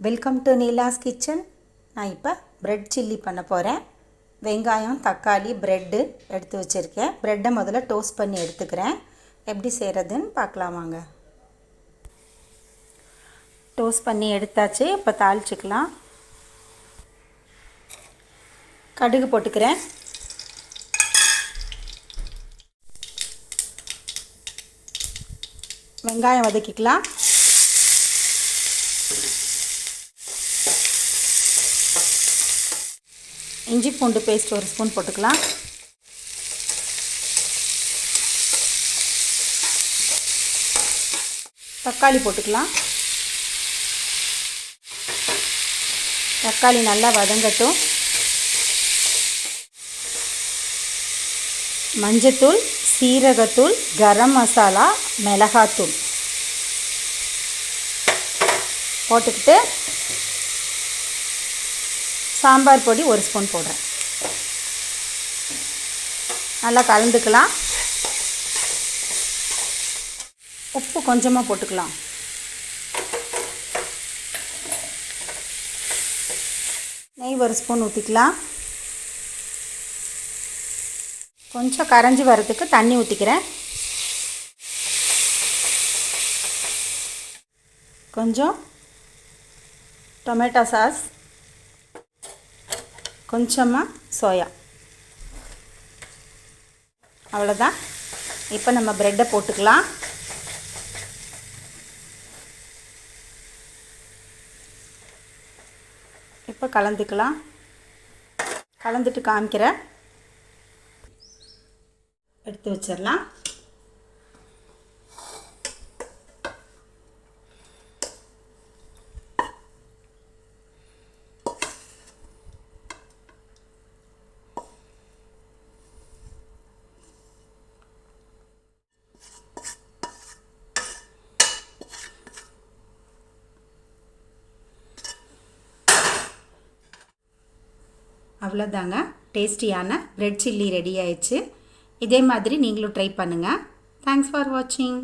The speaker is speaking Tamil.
Welcome to Neela's kitchen. நான் இப்போ பிரெட் சில்லி பண்ண போகிறேன். வெங்காயம், தக்காளி, ப்ரெட்டு எடுத்து வச்சுருக்கேன். ப்ரெட்டை முதல்ல டோஸ்ட் பண்ணி எடுத்துக்கிறேன். எப்படி செய்கிறதுன்னு பார்க்கலாம் வாங்க. டோஸ்ட் பண்ணி எடுத்தாச்சு. இப்போ தாளிச்சுக்கலாம். கடுகு போட்டுக்கிறேன். வெங்காயம் வதக்கிக்கலாம். இஞ்சி பூண்டு பேஸ்ட் ஒரு ஸ்பூன் போட்டுக்கலாம். தக்காளி போட்டுக்கலாம். தக்காளி நல்லா வதங்கட்டும். மஞ்சத்தூள், சீரகத்தூள், கரம் மசாலா, மிளகாத்தூள் போட்டுக்கிட்டு சாம்பார் பொடி ஒரு ஸ்பூன் போடுறேன். நல்லா கலந்துக்கலாம். உப்பு கொஞ்சமாக போட்டுக்கலாம். நெய் ஒரு ஸ்பூன் ஊற்றிக்கலாம். கொஞ்சம் கரைஞ்சி வரதுக்கு தண்ணி ஊற்றிக்கிறேன். கொஞ்சம் டொமேட்டோ சாஸ், கொஞ்சமாக சோயா, அவ்வளோதான். இப்போ நம்ம ப்ரெட்டை போட்டுக்கலாம். இப்போ கலந்துக்கலாம். கலந்துட்டு காமிக்கிறேன். எடுத்து வச்சிடலாம். அவ்வளோதாங்க, டேஸ்டியான பிரெட் சில்லி ரெடி ஆயிடுச்சு. இதே மாதிரி நீங்களும் ட்ரை பண்ணுங்கள். தேங்க்ஸ் ஃபார் வாட்சிங்.